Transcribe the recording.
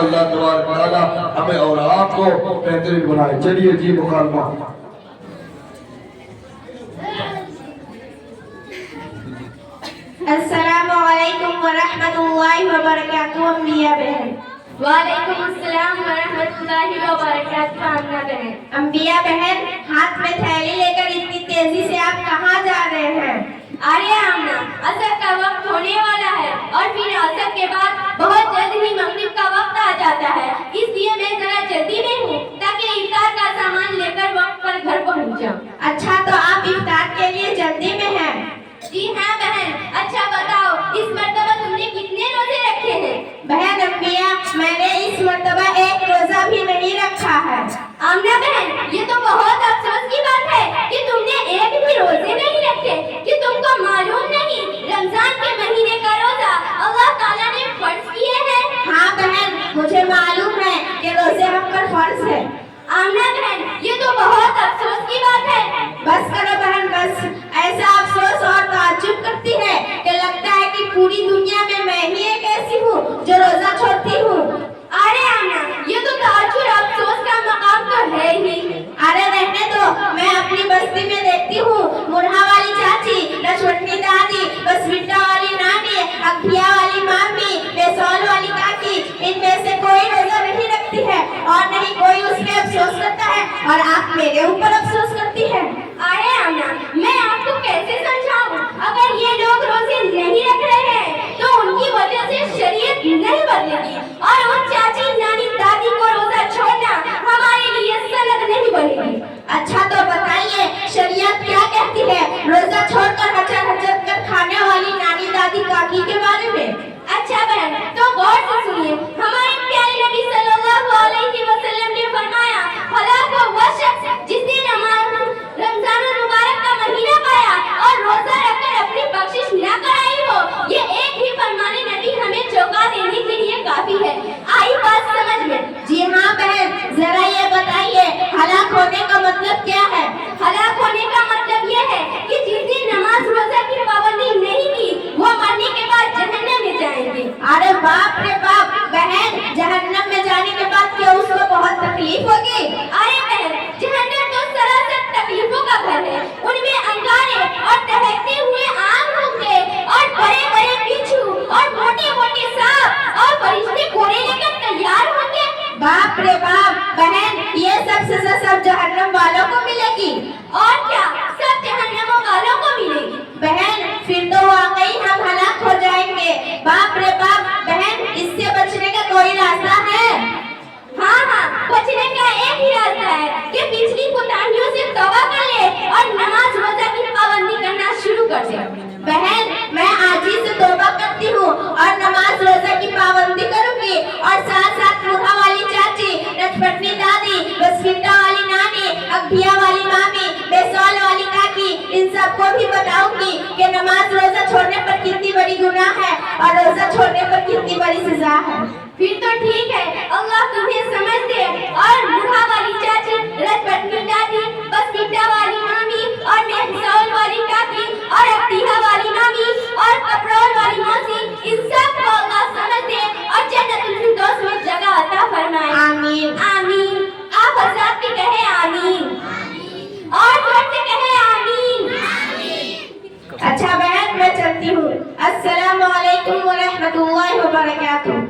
اللہ تبارک و تعالی ہمیں اور آپ کو بہترین بنائے. چلیے جی مکالمہ. السلام علیکم ورحمۃ اللہ وبرکاتہ. انبیاء بہن. وعلیکم السلام ورحمۃ اللہ وبرکاتہ. آمنہ بہن. انبیاء بہن ہاتھ میں تھیلی لے کر اتنی تیزی سے آپ کہاں جا رہے ہیں؟ ارے آمنہ، عصر کا وقت ہونے والا ہے اور پھر عصر کے بعد بہت جلد ہی مغرب کا وقت آ جاتا ہے، اس لیے میں ذرا جلدی میں ہوں تاکہ افطار کا سامان لے کر وقت پر گھر پہنچ جاؤں. اچھا تو آپ افطار کے لیے جلدی میں ہیں؟ جی ہاں بہن. اچھا بتاؤ اس مرتبہ تم نے کتنے روزے رکھے ہیں؟ بہن انبیاء میں نے اس مرتبہ ایک روزہ بھی نہیں رکھا ہے. آمنہ بہن یہ تو بہت افسوس کی بات ہے کہ تم نے ایک بھی روزے نہیں رکھے. کہ تم کو معلوم نہیں رمضان کے مہینے کا روزہ اللہ تعالیٰ نے فرض کیے ہیں؟ ہاں بہن مجھے معلوم ہے کہ روزے ہم پر فرض ہے. آمنہ بہن یہ تو بہت افسوس کی بات ہے. بس کرو بہن بس. ایسا افسوس اور تعجب کرتی ہے کہ لگتا ہے کہ پوری دنیا میں ہی ایک ایسی ہوں جو روزہ چھوڑتی ہوں. ارے آمنہ یہ تو تعجب افسوس کا مقام تو ہے ہی. ارے رہنے دو. میں اپنی بستی میں دیکھتی ہوں مرہا والی چاچی، لچھمنی دادی، بسوٹا والی نانی، اکھیا والی مامی، بیسول والی کاکی، ان میں سے کوئی روزہ نہیں رکھتی ہے اور نہیں کوئی اس میں افسوس کرتا ہے اور آپ میرے اوپر افسوس کرتی ہے. ارے آمنہ میں آپ کو کیسے سمجھاؤں؟ اگر یہ لوگ روزے نہیں رکھ رہے ہیں تو ان کی وجہ سے شریعت نہیں بدلے گی اور ان چاچی نانی دادی کو روزہ چھوڑنا ہمارے لیے سنت نہیں بنے گی. اچھا تو بتائیے شریعت کیا کہتی ہے روزہ چھوڑ کر ہچک کر کھانے والی نانی دادی کاکی کے بارے میں؟ اچھا بہن تو غور سے سنیے. ہمارے پیارے نبی صلی اللہ علیہ وسلم نے فرمایا ہلاک ہو وہ شخص جس نے رمضان المبارک کا مہینہ پایا اور روزہ رکھ کر اپنی بخشش نہ کرائی ہو. یہ ایک ہی فرمان نبی ہمیں چوکا دینے کے لیے کافی ہے. آئی بات سمجھ میں؟ جی ہاں بہن ذرا یہ بتائیے ہلاک ہونے کا مطلب کیا ہے؟ ہلاک ہونے کا مطلب یہ ہے کہ جس نے نماز روزہ کی پابندی نہیں کی وہ مرنے کے بعد جہنم میں جائیں گے. ارے باپ رے باپ. بہن جہنم میں جانے کے بعد کیا اس کو بہت تکلیف ہوگی؟ ارے بہن جہنم تو سراسر تکلیفوں کا گھر ہے. ان میں انگارے اور دہکتے ہوئے آگ ہوں گے اور بڑے بڑے بچھو اور موٹے موٹے سانپ اور فرشتے کوڑے لے کر تیار ہوں گے. باپ رے باپ. بہن یہ سب سزا سب جہنم والوں کو ملے گی؟ اور کیا سب جہنم والوں کو ملے گی. بہن پھر تو واقعی ہم ہلاک ہو جائیں گے. باپ رے باپ. بہن اس سے بچنے کا کوئی راستہ ہے؟ ہاں بچنے کا ایک ہی راستہ ہے کہ پچھلی کوتاہیوں سے توبہ کر لے اور نماز روزہ کی پابندی کرنا شروع کر دے. بہن میں آج ہی سے توبہ کرتی ہوں اور نماز روزہ کی پابندی کروں گی اور ساتھ ساتھ مرہا والی چاچی، لچھمنی دادی، بسوٹا والی نانی، اکھیا والی مامی، بیسول والی کاکی ان سب کو بھی بتاؤں گی کہ نماز روزہ چھوڑنے پر کتنی بڑی گناہ ہے اور روزہ چھوڑنے پر کتنی بڑی سزا ہے. پھر تو ٹھیک ہے اللہ تمہیں سمجھ دے اور مرہا والی چاچی، لچھمنی دادی، بسوٹا والی مامی اور بیسول والی کاکی اور اکھیا والی مامی اور کپڑول والی موسی ان سب کو اللہ سمجھ دے اور جنت الفردوس میں جگہ عطا فرمائے. آمین. آمین. آپ حضرات بھی کہیں آمین اور زور سے کہیں آمین. اچھا بہن میں چلتی ہوں. السلام علیکم ورحمۃ اللہ وبرکاتہ.